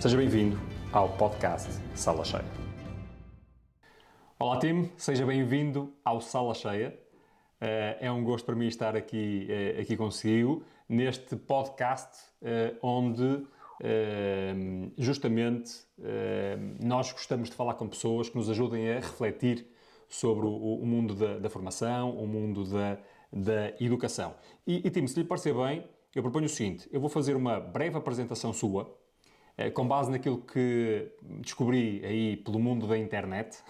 Seja bem-vindo ao podcast Sala Cheia. Olá, Tim. Seja bem-vindo ao Sala Cheia. É um gosto para mim estar aqui consigo, neste podcast onde justamente nós gostamos de falar com pessoas que nos ajudem a refletir sobre o mundo da formação, o mundo da educação. E Tim, se lhe parecer bem, eu proponho o seguinte: eu vou fazer uma breve apresentação sua, com base naquilo que descobri aí pelo mundo da internet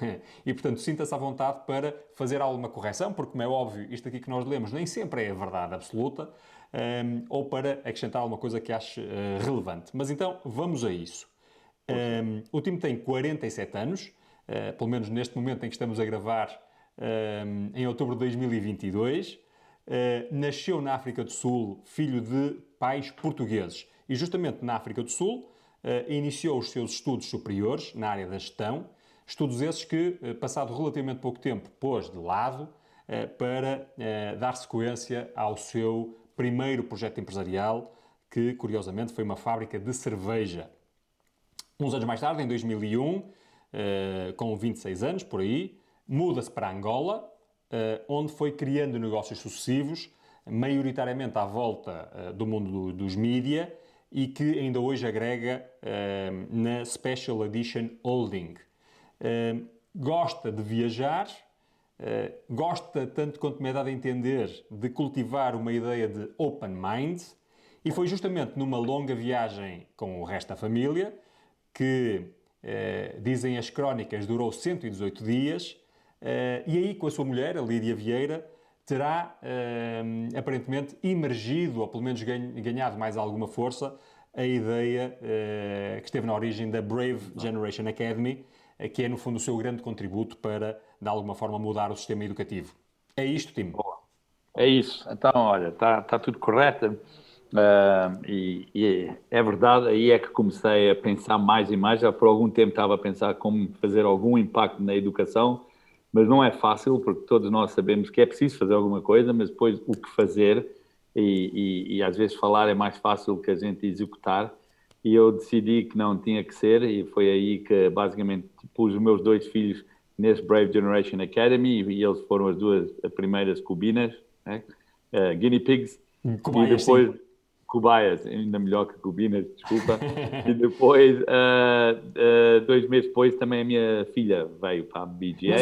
e, portanto, sinta-se à vontade para fazer alguma correção, porque, como é óbvio, isto aqui que nós lemos nem sempre é a verdade absoluta, ou para acrescentar alguma coisa que ache relevante. Mas então, vamos a isso. O Tim tem 47 anos, pelo menos neste momento em que estamos a gravar, em outubro de 2022. Nasceu na África do Sul, filho de pais portugueses. E justamente na África do Sul, iniciou os seus estudos superiores na área da gestão, estudos esses que, passado relativamente pouco tempo, pôs de lado para dar sequência ao seu primeiro projeto empresarial, que, curiosamente, foi uma fábrica de cerveja. Uns anos mais tarde, em 2001, com 26 anos, por aí, muda-se para Angola, onde foi criando negócios sucessivos, maioritariamente à volta do mundo dos mídia, e que ainda hoje agrega na Special Edition Holding. Gosta de viajar, gosta, tanto quanto me é dado a entender, de cultivar uma ideia de open mind, e foi justamente numa longa viagem com o resto da família, que, dizem as crónicas, durou 118 dias, e aí com a sua mulher, a Lídia Vieira, terá aparentemente emergido, ou pelo menos ganhado mais alguma força, a ideia que esteve na origem da Brave Generation Academy, que é no fundo o seu grande contributo para, de alguma forma, mudar o sistema educativo. É isto, Tim? É isso. Então, olha, está tudo correto. E é verdade, aí é que comecei a pensar mais e mais. Já por algum tempo estava a pensar como fazer algum impacto na educação, mas não é fácil, porque todos nós sabemos que é preciso fazer alguma coisa, mas depois o que fazer, e às vezes falar é mais fácil que a gente executar. E eu decidi que não tinha que ser, e foi aí que basicamente pus os meus dois filhos nesse Brave Generation Academy, e eles foram as primeiras cubinas, né? Guinea pigs, e Cobaias, depois sim. cobaias, ainda melhor que cubinas, desculpa. E depois, 2 meses depois, também a minha filha veio para a Mas, BGA.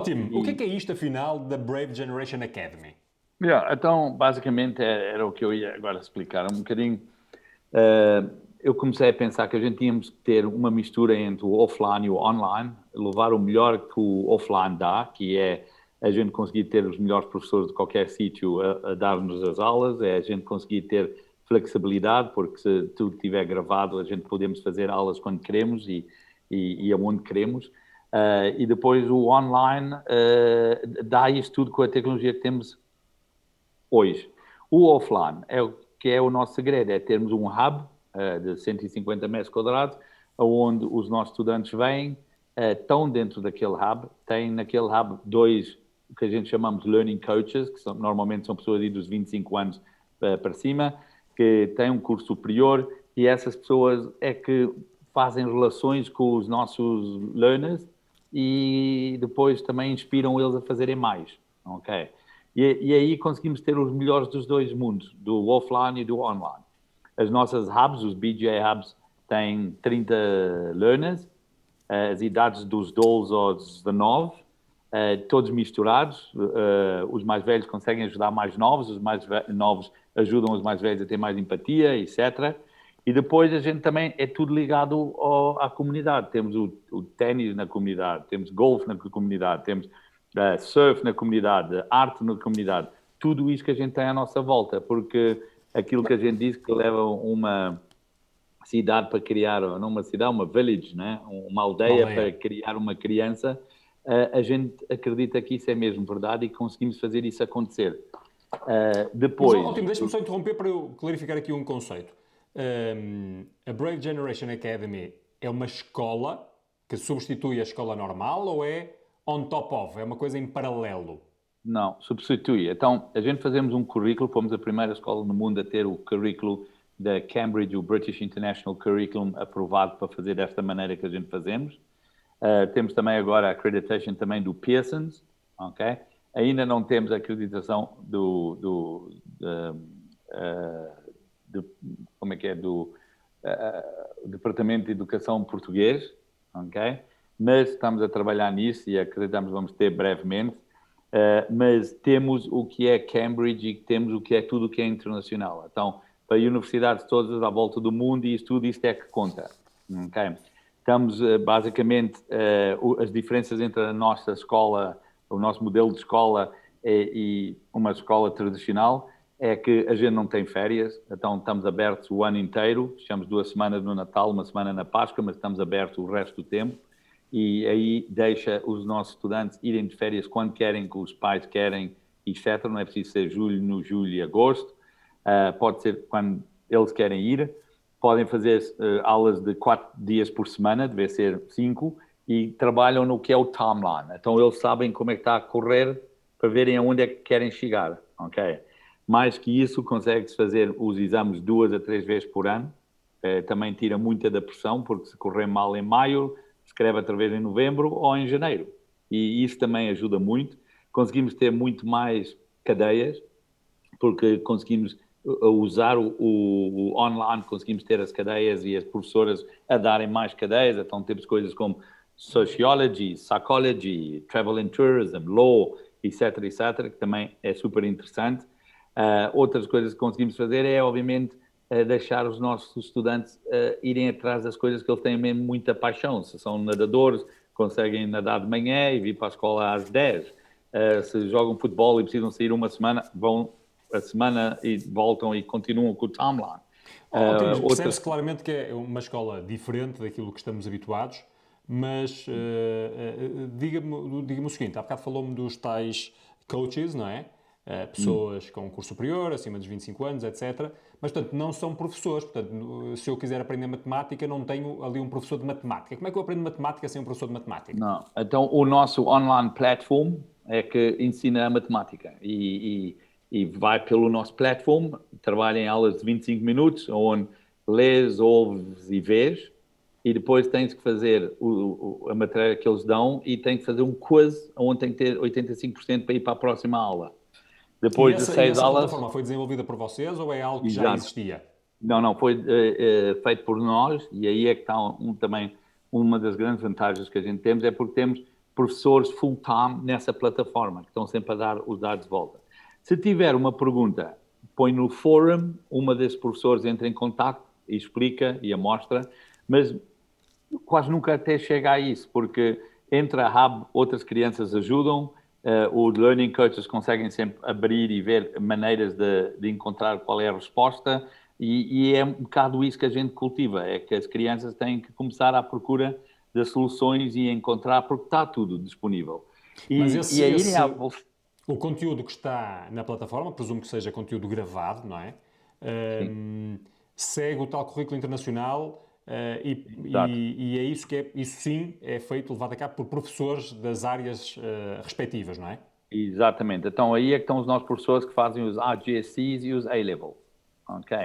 Tim, o que é isto, afinal, da Brave Generation Academy? Então, basicamente, era o que eu ia agora explicar um bocadinho. Uh, eu comecei a pensar que a gente tínhamos que ter uma mistura entre o offline e o online, levar o melhor que o offline dá, que é a gente conseguir ter os melhores professores de qualquer sítio a dar-nos as aulas, é a gente conseguir ter flexibilidade, porque se tudo estiver gravado, a gente podemos fazer aulas quando queremos e aonde queremos. E depois o online dá isto tudo com a tecnologia que temos hoje. O offline é o que é o nosso segredo, é termos um hub de 150 metros quadrados, onde os nossos estudantes vêm, estão dentro daquele hub, têm naquele hub dois, o que a gente chamamos de learning coaches, que normalmente são pessoas dos 25 anos para cima, que têm um curso superior, e essas pessoas é que fazem relações com os nossos learners e depois também inspiram eles a fazerem mais, ok? E aí conseguimos ter os melhores dos dois mundos, do offline e do online. As nossas hubs, os BGA hubs, têm 30 learners, as idades dos 12 aos 19, todos misturados. Os mais velhos conseguem ajudar mais novos, os mais novos ajudam os mais velhos a ter mais empatia, etc. E depois a gente também é tudo ligado à comunidade. Temos o ténis na comunidade, temos golfe na comunidade, temos surf na comunidade, arte na comunidade. Tudo isso que a gente tem à nossa volta, porque aquilo que a gente diz que leva uma cidade para criar, não uma cidade, uma village, né? Uma aldeia para criar uma criança, a gente acredita que isso é mesmo verdade e conseguimos fazer isso acontecer. Depois... Mas, Tim, deixa-me só interromper para eu clarificar aqui um conceito. A Brave Generation Academy é uma escola que substitui a escola normal ou é on top of? É uma coisa em paralelo? Não, substitui. Então, a gente fazemos um currículo, fomos a primeira escola no mundo a ter o currículo da Cambridge, o British International Curriculum, aprovado para fazer desta maneira que a gente fazemos. Temos também agora a accreditation também do Pearson, ok? Ainda não temos a acreditação do como é que é, do Departamento de Educação Português, ok? Mas estamos a trabalhar nisso e acreditamos que vamos ter brevemente. Mas temos o que é Cambridge e temos o que é tudo o que é internacional. Então, para universidades todas à volta do mundo e tudo isto é que conta, ok? Estamos, basicamente, as diferenças entre a nossa escola, o nosso modelo de escola e uma escola tradicional é que a gente não tem férias, então estamos abertos o ano inteiro, fechamos 2 semanas no Natal, 1 semana na Páscoa, mas estamos abertos o resto do tempo e aí deixa os nossos estudantes irem de férias quando querem, que os pais querem, etc. Não é preciso ser julho e agosto, pode ser quando eles querem ir. Podem fazer aulas de 4 dias por semana, deve ser 5, e trabalham no que é o timeline. Então eles sabem como é que está a correr para verem aonde é que querem chegar, ok? Mais que isso, consegue-se fazer os exames 2 a 3 vezes por ano. Também tira muita da pressão, porque se correr mal em maio, escreve outra vez em novembro ou em janeiro. E isso também ajuda muito. Conseguimos ter muito mais cadeias, porque conseguimos usar o online, conseguimos ter as cadeias e as professoras a darem mais cadeias. Então temos coisas como Sociology, Psychology, Travel and Tourism, Law, etc., que também é super interessante. Outras coisas que conseguimos fazer é, obviamente, deixar os nossos estudantes irem atrás das coisas que eles têm mesmo muita paixão. Se são nadadores, conseguem nadar de manhã e vir para a escola às 10. Se jogam futebol e precisam sair uma semana, vão a semana e voltam e continuam com o timeline. Percebe-se claramente que é uma escola diferente daquilo que estamos habituados, mas diga-me o seguinte, há bocado falou-me dos tais coaches, não é? Pessoas com curso superior, acima dos 25 anos, etc. Mas, portanto, não são professores. Portanto, se eu quiser aprender matemática, não tenho ali um professor de matemática. Como é que eu aprendo matemática sem um professor de matemática? Não. Então, o nosso online platform é que ensina a matemática e vai pelo nosso platform, trabalha em aulas de 25 minutos, onde lês, ouves e vês, e depois tens que fazer a matéria que eles dão e tens que fazer um quiz, onde tem que ter 85% para ir para a próxima aula. Depois de 6 essa aulas... plataforma foi desenvolvida por vocês ou é algo que já Exato. existia? Não, foi feito por nós e aí é que está também uma das grandes vantagens que a gente temos, é porque temos professores full-time nessa plataforma, que estão sempre a dar os dados de volta. Se tiver uma pergunta, põe no fórum, uma desses professores entra em contato e explica e a mostra, mas quase nunca até chega a isso, porque entre a Hub, outras crianças ajudam, os learning coaches conseguem sempre abrir e ver maneiras de encontrar qual é a resposta, e é um bocado isso que a gente cultiva, é que as crianças têm que começar à procura das soluções e encontrar, porque está tudo disponível. Mas O conteúdo que está na plataforma, presumo que seja conteúdo gravado, não é? Segue o tal currículo internacional e é isso que isso sim é feito, levado a cabo por professores das áreas respectivas, não é? Exatamente. Então aí é que estão os nossos professores que fazem os AGCs e os A-Level. Ok?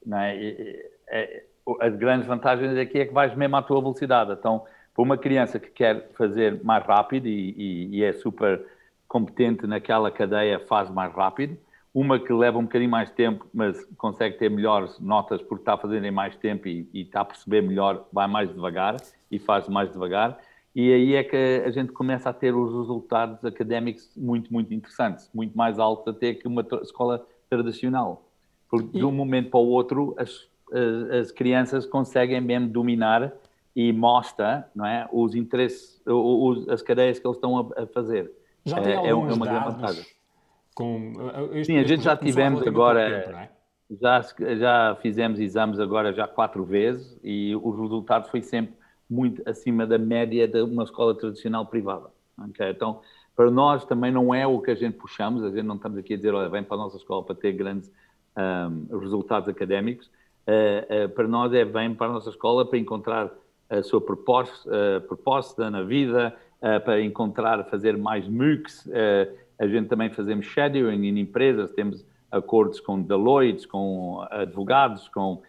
Não é? As grandes vantagens aqui é que vais mesmo à tua velocidade. Então, para uma criança que quer fazer mais rápido e é super competente naquela cadeia, faz mais rápido. Uma que leva um bocadinho mais tempo, mas consegue ter melhores notas porque está a fazer em mais tempo e está a perceber melhor, vai mais devagar e faz mais devagar. E aí é que a gente começa a ter os resultados académicos muito, muito interessantes, muito mais altos até que uma escola tradicional. Porque de um momento para o outro, as crianças conseguem mesmo dominar e mostra, não é, os interesses, as cadeias que eles estão a fazer. Já tem alguns uma grande dados vantagem. Sim, a gente já tivemos agora, tempo, não é? já fizemos exames agora já 4 vezes e os resultados foi sempre muito acima da média de uma escola tradicional privada. Okay? Então, para nós também não é o que a gente puxamos, a gente não estamos aqui a dizer, olha, vem para a nossa escola para ter grandes resultados académicos. Para nós vem para a nossa escola para encontrar a sua proposta na vida, para encontrar, fazer mais MOOCs. A gente também fazemos shadowing em empresas, temos acordos com Deloitte, com advogados, com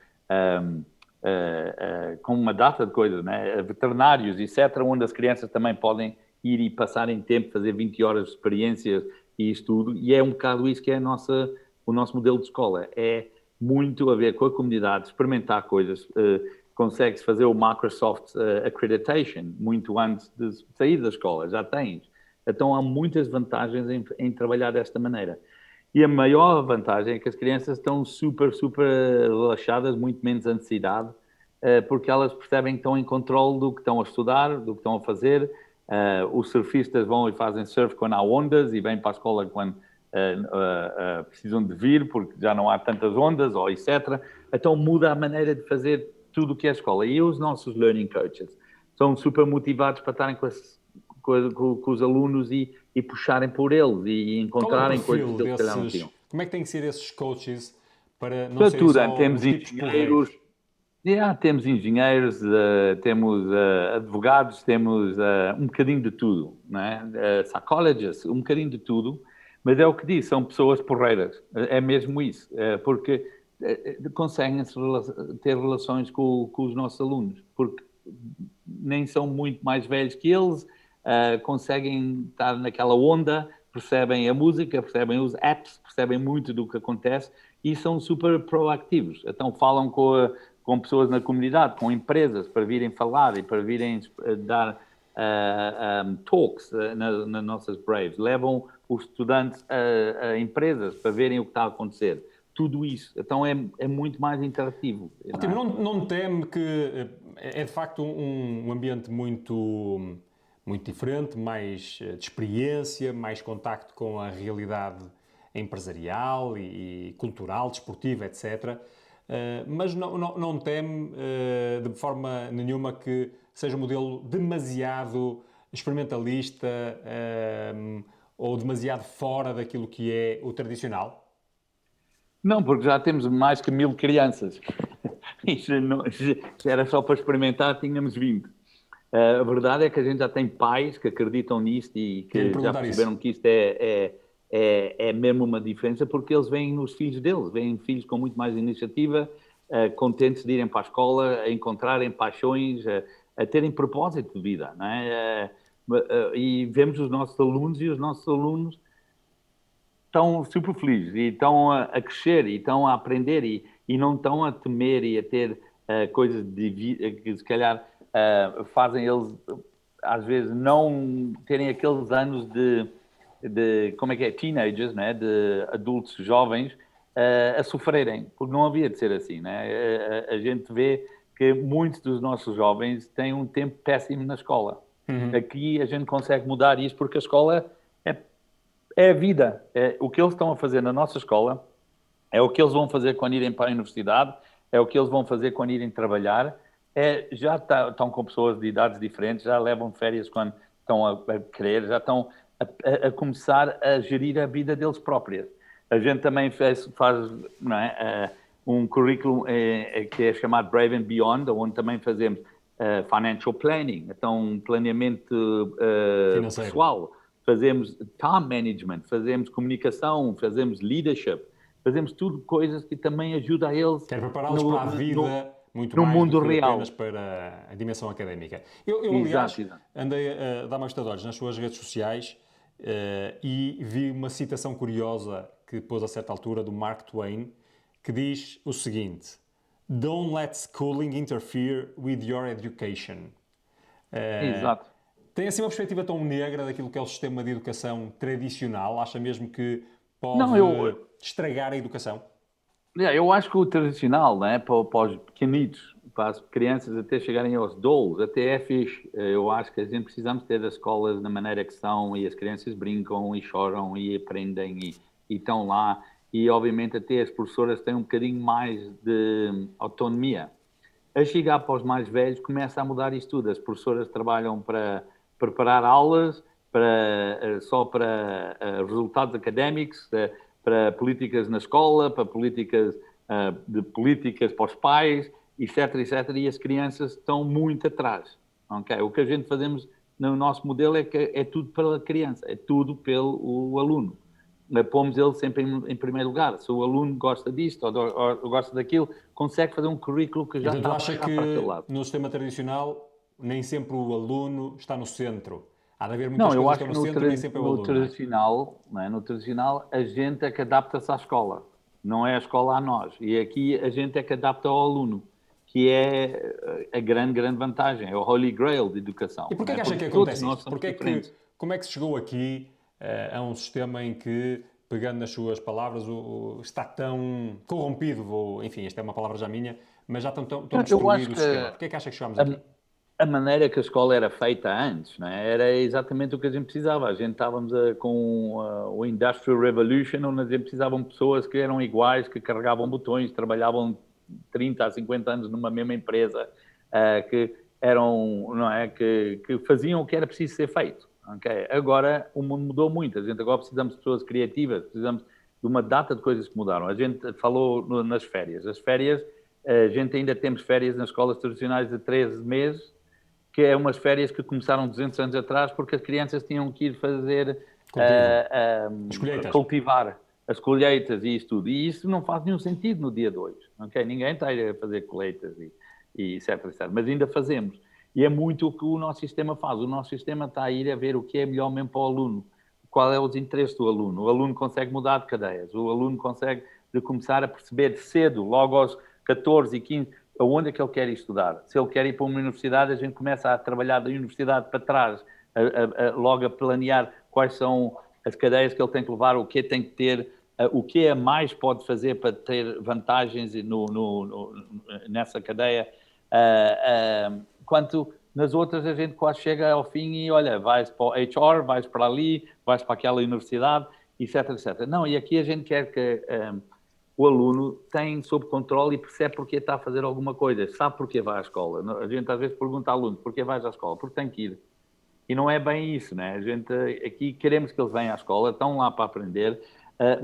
uma data de coisas, né? Veterinários, etc., onde as crianças também podem ir e passarem tempo, fazer 20 horas de experiências e estudo, e é um bocado isso que é o nosso modelo de escola. É muito a ver com a comunidade, experimentar coisas. Consegue-se fazer o Microsoft Accreditation muito antes de sair da escola, já tens. Então há muitas vantagens em trabalhar desta maneira. E a maior vantagem é que as crianças estão super, super relaxadas, muito menos ansiedade, porque elas percebem que estão em controle do que estão a estudar, do que estão a fazer. Os surfistas vão e fazem surf quando há ondas e vêm para a escola quando precisam de vir, porque já não há tantas ondas, ou etc. Então muda a maneira de fazer tudo o que é a escola. E os nossos learning coaches são super motivados para estarem com os alunos e puxarem por eles e encontrarem coisas que eles calhar não tinham. Como é que têm que ser esses coaches para não Para serem tudo, só temos os tipos engenheiros, porreiros? temos engenheiros, temos advogados, temos um bocadinho de tudo, não é? Psychologists, um bocadinho de tudo, mas é o que diz, são pessoas porreiras, é mesmo isso, porque conseguem ter relações com os nossos alunos, porque nem são muito mais velhos que eles, conseguem estar naquela onda, percebem a música, percebem os apps, percebem muito do que acontece e são super proativos. Então falam com pessoas na comunidade, com empresas, para virem falar e para virem dar talks nas nossas Braves. Levam os estudantes a empresas para verem o que está a acontecer. Tudo isso. Então é muito mais interativo. Ótimo, não teme que é de facto um ambiente muito diferente, mais de experiência, mais contacto com a realidade empresarial e cultural, desportiva, etc. Mas não teme de forma nenhuma que seja um modelo demasiado experimentalista ou demasiado fora daquilo que é o tradicional? Não, porque já temos mais que 1000 crianças. Isso se era só para experimentar, tínhamos 20. A verdade é que a gente já tem pais que acreditam nisto e que já perceberam que isto é mesmo uma diferença, porque eles veem nos filhos deles, veem filhos com muito mais iniciativa, contentes de irem para a escola, a encontrarem paixões, a terem propósito de vida, não é? E vemos os nossos alunos e os nossos alunos estão super felizes e estão a crescer e estão a aprender e não estão a temer e a ter coisas que se calhar fazem eles às vezes não terem aqueles anos de como é que é, teenagers, né? De adultos jovens a sofrerem, porque não havia de ser assim, né? A gente vê que muitos dos nossos jovens têm um tempo péssimo na escola. Aqui a gente consegue mudar isso porque a escola é a vida. O que eles estão a fazer na nossa escola é o que eles vão fazer quando irem para a universidade, é o que eles vão fazer quando irem trabalhar. Já estão com pessoas de idades diferentes, já levam férias quando estão a querer, já estão a começar a gerir a vida deles próprias. A gente também faz não é, um currículo que é chamado Brave and Beyond, onde também fazemos financial planning, então um planeamento pessoal. Fazemos time management, fazemos comunicação, fazemos leadership, fazemos tudo coisas que também ajudam a eles. Quer prepará-los para a vida muito no mais mundo do que real. apenas para a dimensão académica. Eu aliás, exato. andei a dar uma vista de olhos nas suas redes sociais e vi uma citação curiosa que pôs a certa altura do Mark Twain, que diz o seguinte: "Don't let schooling interfere with your education." Exato. Tem assim uma perspectiva tão negra daquilo que é o sistema de educação tradicional? Acha mesmo que pode estragar a educação? Eu acho que o tradicional, né, para os pequenitos, para as crianças até chegarem aos doulos, até é fixe. Eu acho que a gente precisamos ter as escolas da maneira que são e as crianças brincam e choram e aprendem e estão lá. E, obviamente, até as professoras têm um bocadinho mais de autonomia. A chegar para os mais velhos, começa a mudar isto tudo. As professoras trabalham para preparar aulas, só para resultados académicos, para políticas na escola, para políticas para os pais, etc, etc. E as crianças estão muito atrás. Okay? O que a gente fazemos no nosso modelo é que é tudo pela criança, é tudo pelo aluno. pomos ele sempre em primeiro lugar. Se o aluno gosta disto ou gosta daquilo, consegue fazer um currículo que já Então, tu está a achas puxar para aquele que lado. no sistema tradicional nem sempre o aluno está no centro? Há de haver muitas Não, eu coisas que acho estão que no centro e nem sempre é o no aluno, não é? tradicional, não é? No tradicional, a gente é que adapta-se à escola, não é a escola a nós. E aqui a gente é que adapta ao aluno, que é a grande vantagem, é o holy grail de educação, E porquê não é? que acha que Porque todos acontece nós isto? somos diferentes. Como é que se chegou aqui a um sistema em que, pegando nas suas palavras, está tão corrompido, enfim, esta é uma palavra já minha, mas já tão Eu acho destruído o que sistema? Porquê que acha que chegámos a, aqui? a maneira que a escola era feita antes, não é? Era exatamente o que a gente precisava. A gente estávamos com o Industrial Revolution, onde a gente precisava de pessoas que eram iguais, que carregavam botões, trabalhavam 30 a 50 anos numa mesma empresa, que eram, não é? Que faziam o que era preciso ser feito. Okay? Agora o mundo mudou muito. A gente agora precisamos de pessoas criativas, precisamos de uma data de coisas que mudaram. A gente falou nas férias. As férias, a gente ainda temos férias nas escolas tradicionais de 13 meses, que é umas férias que começaram 200 anos atrás, porque as crianças tinham que ir fazer, Cultivo. As colheitas. cultivar as colheitas e isso tudo. E isso não faz nenhum sentido no dia 2. Okay? Ninguém está a fazer colheitas e etc, etc. Mas ainda fazemos. E é muito o que o nosso sistema faz. O nosso sistema está a ir a ver o que é melhor mesmo para o aluno. Qual é os interesses do aluno. O aluno consegue mudar de cadeias. O aluno consegue de começar a perceber cedo, logo aos 14 e 15, aonde é que ele quer estudar. Se ele quer ir para uma universidade, a gente começa a trabalhar da universidade para trás, logo a planear quais são as cadeias que ele tem que levar, o que tem que ter, o que a mais pode fazer para ter vantagens nessa cadeia. Quanto nas outras, a gente quase chega ao fim e, olha, vais para o HR, vais para ali, vais para aquela universidade, etc, etc. Não, e aqui a gente quer que o aluno tem sob controle e percebe porque está a fazer alguma coisa, sabe porque vai à escola. A gente às vezes pergunta ao aluno, porquê vais à escola? Porque tem que ir. E não é bem isso, né? A gente aqui queremos que eles venham à escola, estão lá para aprender,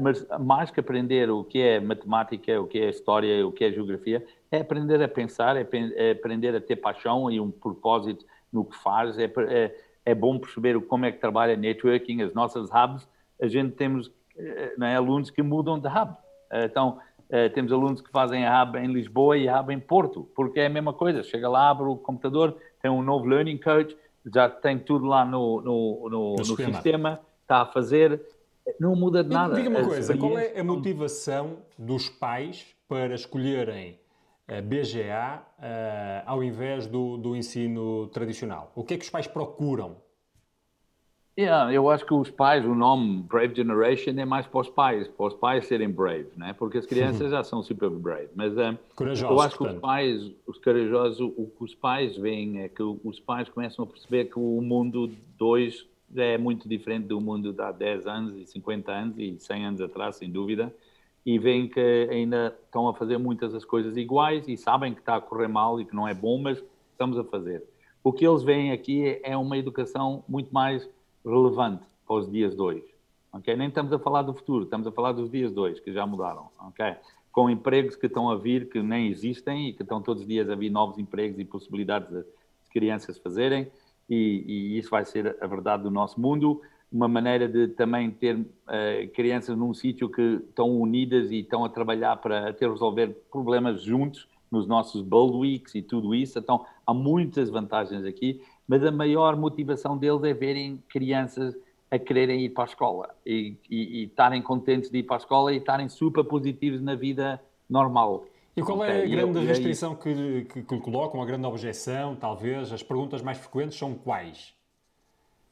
mas mais que aprender o que é matemática, o que é história, o que é geografia, é aprender a pensar, é aprender a ter paixão e um propósito no que faz, é bom perceber como é que trabalha networking, as nossas hubs. A gente temos alunos que mudam de hub. Então, temos alunos que fazem a hub em Lisboa e a hub em Porto, porque é a mesma coisa. Chega lá, abre o computador, tem um novo learning coach, já tem tudo lá no sistema, está a fazer, não muda de nada. Diga-me uma coisa, qual é a motivação dos pais para escolherem a BGA ao invés do ensino tradicional? O que é que os pais procuram? Eu acho que os pais, o nome Brave Generation é mais para os pais serem brave, né? Porque as crianças já são super brave. Mas eu acho que os corajosos, o que os pais veem é que os pais começam a perceber que o mundo de hoje é muito diferente do mundo de há 10 anos e 50 anos e 100 anos atrás, sem dúvida, e veem que ainda estão a fazer muitas das coisas iguais e sabem que está a correr mal e que não é bom, mas estamos a fazer. O que eles veem aqui é uma educação muito mais relevante para os dias 2. Okay? Nem estamos a falar do futuro, estamos a falar dos dias 2, que já mudaram. Okay? Com empregos que estão a vir, que nem existem e que estão todos os dias a vir novos empregos e possibilidades de crianças fazerem, e isso vai ser a verdade do nosso mundo. Uma maneira de também ter crianças num sítio que estão unidas e estão a trabalhar para ter resolver problemas juntos nos nossos Bold Weeks e tudo isso. Então, há muitas vantagens aqui, mas a maior motivação deles é verem crianças a quererem ir para a escola e estarem contentes de ir para a escola e estarem super positivos na vida normal. E qual é a grande restrição que colocam, a grande objeção, talvez? As perguntas mais frequentes são quais?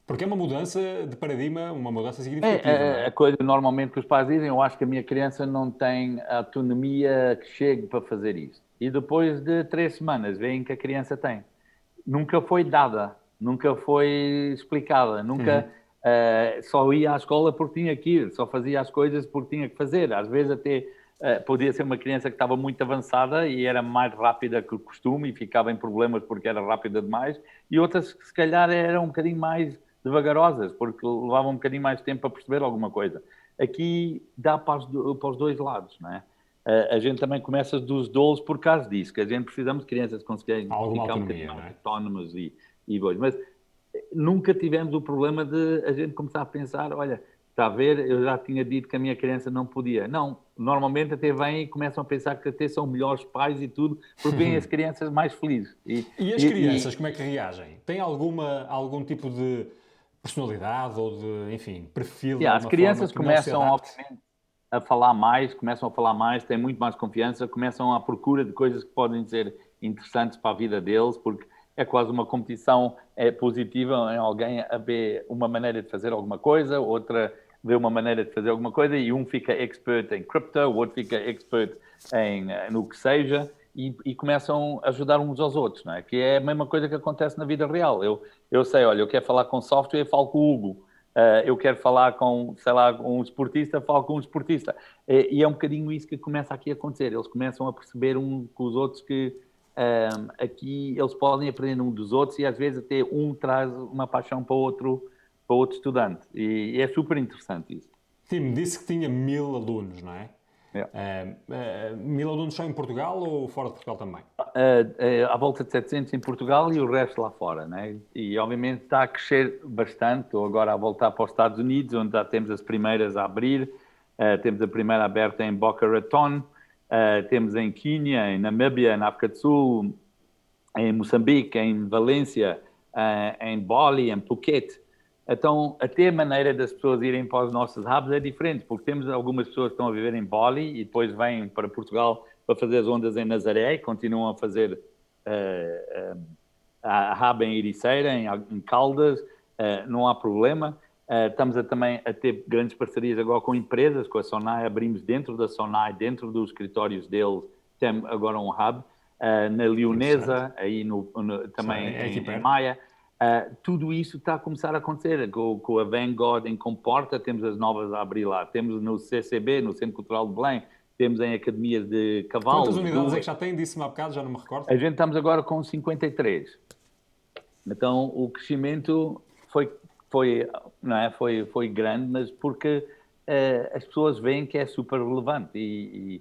Porque é uma mudança de paradigma, uma mudança significativa, não é? A coisa normalmente que os pais dizem, eu acho que a minha criança não tem a autonomia que chegue para fazer isso. E depois de 3 semanas veem que a criança tem. Nunca foi dada, nunca foi explicada, nunca só ia à escola porque tinha que ir, só fazia as coisas porque tinha que fazer. Às vezes até podia ser uma criança que estava muito avançada e era mais rápida que o costume e ficava em problemas porque era rápida demais, e outras que se calhar eram um bocadinho mais devagarosas, porque levavam um bocadinho mais tempo para perceber alguma coisa. Aqui dá para os dois lados, não é? A gente também começa dos dolos por causa disso, que a gente precisamos de crianças que conseguirem ficar um bocadinho mais autónomas e boas. Mas nunca tivemos o problema de a gente começar a pensar, olha, está a ver, eu já tinha dito que a minha criança não podia. Não, normalmente até vêm e começam a pensar que até são melhores pais e tudo, porque veem as crianças mais felizes. E as crianças, como é que reagem? Tem algum tipo de personalidade ou de, enfim, perfil de as alguma forma crianças que não se começam, adapte? obviamente, começam a falar mais, têm muito mais confiança, começam à procura de coisas que podem ser interessantes para a vida deles, porque é quase uma competição positiva em alguém a ver uma maneira de fazer alguma coisa, outra vê uma maneira de fazer alguma coisa e um fica expert em cripto, o outro fica expert no que seja e começam a ajudar uns aos outros, não é? Que é a mesma coisa que acontece na vida real. Eu sei, olha, eu quero falar com software, eu falo com o Hugo. Eu quero falar com, sei lá, um esportista, falo com um esportista. E é um bocadinho isso que começa aqui a acontecer. Eles começam a perceber um com os outros que aqui eles podem aprender um dos outros e às vezes até um traz uma paixão para outro estudante. E é super interessante isso. Sim, disse que tinha 1000 alunos, não é? É. 1000 alunos só em Portugal ou fora de Portugal também? À volta de 700 em Portugal e o resto lá fora, né? E obviamente está a crescer bastante. Estou agora a voltar para os Estados Unidos, onde já temos as primeiras a abrir. Temos a primeira aberta em Boca Raton, temos em Quênia, em Namíbia, na África do Sul, em Moçambique, em Valência, em Bali, em Phuket. Então, até a maneira das pessoas irem para os nossos hubs é diferente, porque temos algumas pessoas que estão a viver em Bali e depois vêm para Portugal para fazer as ondas em Nazaré e continuam a fazer a hub em Ericeira, em Caldas, não há problema. Estamos também a ter grandes parcerias agora com empresas, com a Sonai, abrimos dentro da Sonai, dentro dos escritórios deles, temos agora um hub. Na Leonesa, aí também em Maia. Tudo isso está a começar a acontecer. Com a Vanguard em Comporta, temos as novas a abrir lá. Temos no CCB, no Centro Cultural de Belém, temos em academias de cavalos. Quantas unidades é que já tem? Disse-me há bocado, já não me recordo. A gente estamos agora com 53. Então, o crescimento não é? foi grande, mas porque as pessoas veem que é super relevante e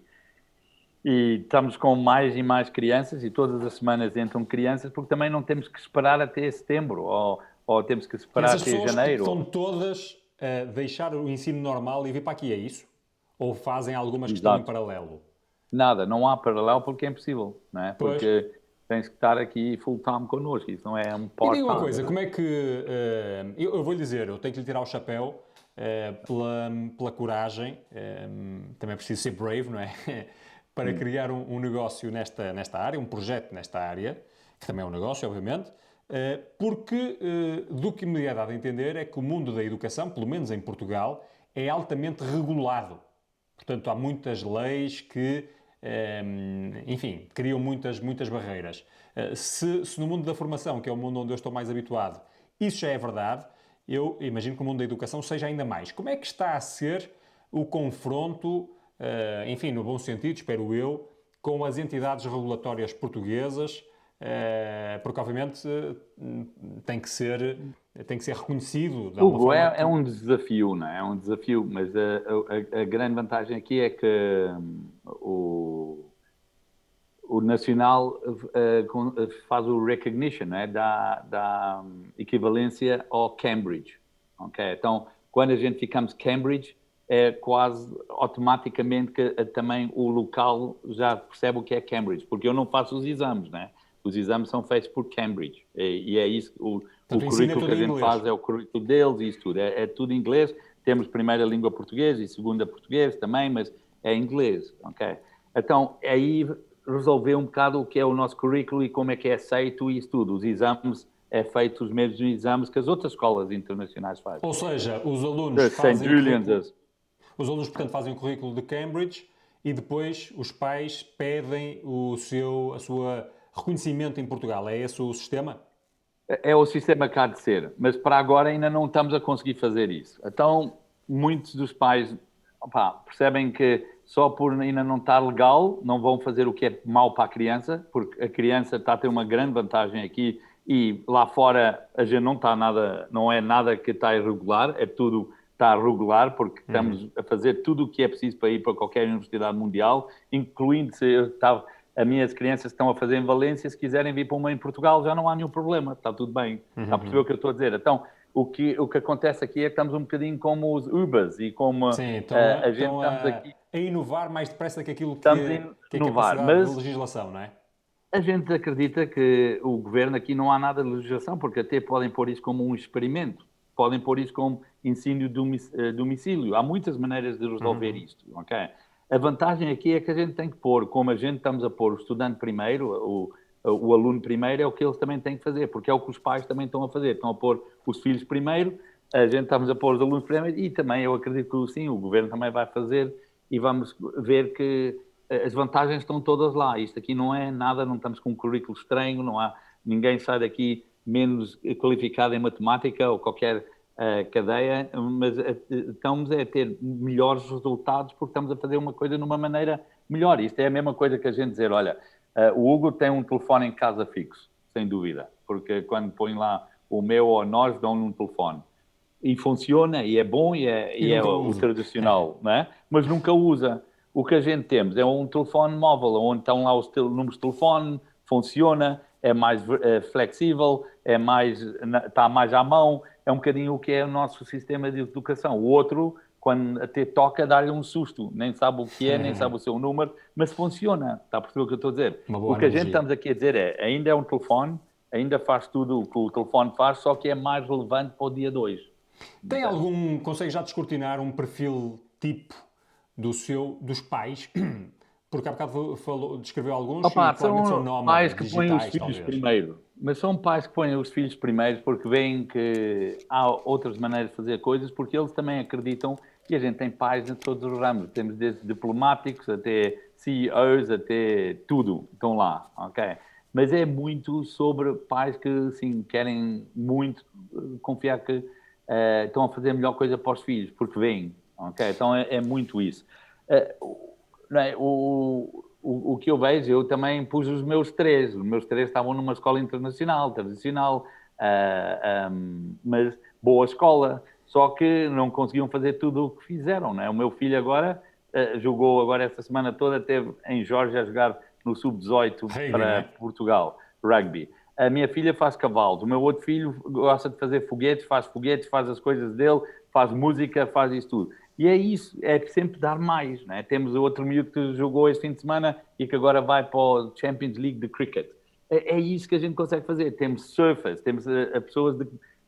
estamos com mais e mais crianças e todas as semanas entram crianças porque também não temos que esperar até setembro ou temos que esperar até janeiro. Estão todas a deixar o ensino normal e vir para aqui, é isso? Ou fazem algumas que Exato. estão em paralelo? Nada, não há paralelo porque é impossível, não é? Pois. Porque tens que estar aqui full time connosco, isso não é um part-time. E diga uma coisa, como é que... eu vou lhe dizer, eu tenho que lhe tirar o chapéu pela coragem, também é preciso ser brave, não é? Para criar um negócio nesta área, um projeto nesta área, que também é um negócio, obviamente, porque do que me é dado a entender é que o mundo da educação, pelo menos em Portugal, é altamente regulado. Portanto, há muitas leis que, enfim, criam muitas barreiras. Se no mundo da formação, que é o mundo onde eu estou mais habituado, isso já é verdade, eu imagino que o mundo da educação seja ainda mais. Como é que está a ser o confronto, enfim, no bom sentido, espero eu, com as entidades regulatórias portuguesas, porque obviamente tem que ser reconhecido de alguma forma. É um desafio, não é? É um desafio, mas a grande vantagem aqui é que o Nacional faz o recognition, não é? Da equivalência ao Cambridge. Okay? Então, quando a gente ficamos Cambridge, é quase automaticamente que também o local já percebe o que é Cambridge, porque eu não faço os exames, né? Os exames são feitos por Cambridge e é isso, o currículo que a gente faz é o currículo deles e isso tudo, é tudo em inglês, temos primeira língua português e segunda português também, mas é inglês, ok? Então, aí resolver um bocado o que é o nosso currículo e como é que é aceito e isso tudo, os exames é feito os mesmos exames que as outras escolas internacionais fazem. Ou seja, os alunos fazem os alunos, portanto, fazem o currículo de Cambridge e depois os pais pedem o seu reconhecimento em Portugal. É esse o sistema? É o sistema que há de ser, mas para agora ainda não estamos a conseguir fazer isso. Então, muitos dos pais percebem que só por ainda não estar legal, não vão fazer o que é mau para a criança, porque a criança está a ter uma grande vantagem aqui e lá fora a gente não é nada que está irregular, é tudo está regular, porque estamos a fazer tudo o que é preciso para ir para qualquer universidade mundial, incluindo as minhas crianças estão a fazer em Valência, se quiserem vir para uma em Portugal já não há nenhum problema, está tudo bem, está a perceber o que eu estou a dizer? Então, o que acontece aqui é que estamos um bocadinho como os Ubers e como Sim, a gente estão estamos aqui, a inovar mais depressa que aquilo estamos que é a inovar, capacidade da mas legislação, não é? a gente acredita que o governo aqui não há nada de legislação, porque até podem pôr isso como um experimento, podem pôr isso como ensino de domicílio. Há muitas maneiras de resolver isto, ok? A vantagem aqui é que a gente tem que pôr, como a gente estamos a pôr o estudante primeiro, o aluno primeiro, é o que eles também têm que fazer, porque é o que os pais também estão a fazer. Estão a pôr os filhos primeiro, a gente estamos a pôr os alunos primeiro e também eu acredito que sim, o governo também vai fazer e vamos ver que as vantagens estão todas lá. Isto aqui não é nada, não estamos com um currículo estranho, não há ninguém sai daqui menos qualificado em matemática ou qualquer cadeia, mas estamos a ter melhores resultados porque estamos a fazer uma coisa de uma maneira melhor. Isto é a mesma coisa que a gente dizer, olha, o Hugo tem um telefone em casa fixo, sem dúvida, porque quando põe lá o meu ou nós dão-lhe um telefone. E funciona, e é bom, e é o tradicional, não é? Mas nunca usa. O que a gente temos é um telefone móvel, onde estão lá os números de telefone, funciona, é mais flexível, está mais à mão, é um bocadinho o que é o nosso sistema de educação. O outro, quando até toca, dá-lhe um susto, nem sabe o que é, nem sabe o seu número, mas funciona, está a perceber o que eu estou a dizer? Uma boa O que a gente analogia. estamos aqui a dizer é, ainda é um telefone, ainda faz tudo o que o telefone faz, só que é mais relevante para o dia 2. Tem algum, consegue já descortinar um perfil tipo dos pais? Porque há bocado descreveu alguns e Opa, claramente são são pais nómadas que põem os digitais, filhos talvez. primeiro. Mas são pais que põem os filhos primeiro porque veem que há outras maneiras de fazer coisas, porque eles também acreditam, e a gente tem pais em todos os ramos. Temos desde diplomáticos até CEOs, até tudo. Estão lá, ok? Mas é muito sobre pais que, assim, querem muito confiar que estão a fazer a melhor coisa para os filhos, porque veem, ok? Então é muito isso. Não é? O que eu vejo, eu também pus os meus três. Os meus três estavam numa escola internacional, tradicional, mas boa escola. Só que não conseguiam fazer tudo o que fizeram, não é? O meu filho agora jogou agora esta semana toda, esteve em Geórgia a jogar no Sub-18 para Portugal, rugby. A minha filha faz cavalos. O meu outro filho gosta de fazer foguetes, faz as coisas dele, faz música, faz isso tudo. E é isso, é sempre dar mais, não é? Temos outro miúdo que jogou este fim de semana e que agora vai para o Champions League de Cricket. É isso que a gente consegue fazer. Temos surfers, temos pessoas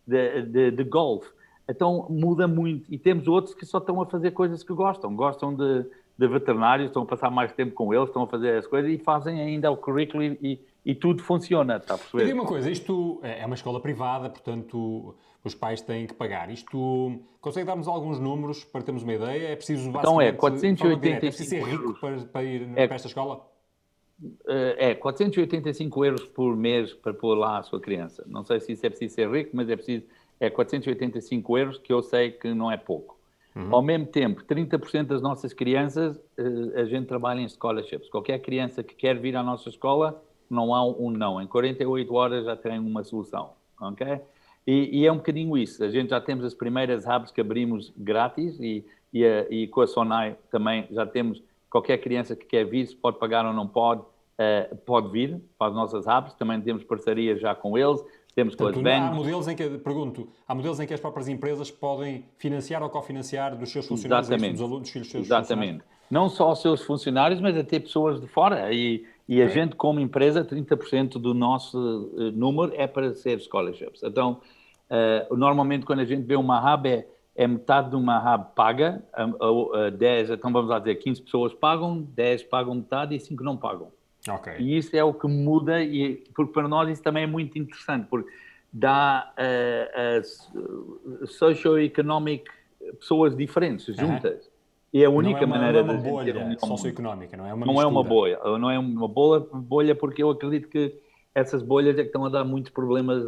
de golfe. Então muda muito. E temos outros que só estão a fazer coisas que gostam. Gostam de veterinários, estão a passar mais tempo com eles, estão a fazer as coisas e fazem ainda o currículo e tudo funciona, está a perceber? E diga uma coisa, isto é uma escola privada, portanto os pais têm que pagar. Isto, consegue dar-nos alguns números para termos uma ideia? É preciso basicamente, então é 485 é preciso ser rico para ir para esta escola? É 485 euros por mês para pôr lá a sua criança. Não sei se isso é preciso ser rico, mas é 485 euros, que eu sei que não é pouco. Ao mesmo tempo, 30% das nossas crianças, a gente trabalha em scholarships. Qualquer criança que quer vir à nossa escola, não há um não. Em 48 horas já tem uma solução, ok? E é um bocadinho isso. A gente já temos as primeiras hubs que abrimos grátis e com a Sonai também já temos qualquer criança que quer vir, se pode pagar ou não pode, pode vir para as nossas hubs. Também temos parcerias já com eles. Temos com as Há modelos em que, há modelos em que as próprias empresas podem financiar ou cofinanciar dos seus funcionários, dos alunos, dos filhos dos seus funcionários? Não só os seus funcionários, mas até pessoas de fora. E a gente, como empresa, 30% do nosso número é para ser scholarships. Então, normalmente, quando a gente vê uma hub, é metade de uma hub paga, 10, então vamos lá dizer, 15 pessoas pagam, 10 pagam metade e 5 não pagam. Okay. E isso é o que muda, porque para nós isso também é muito interessante, porque dá socio-economic pessoas diferentes juntas. E é a única maneira de não é uma bolha socioeconómica, não é uma não mistura. É uma bolha, não é uma bolha porque eu acredito que essas bolhas é que estão a dar muitos problemas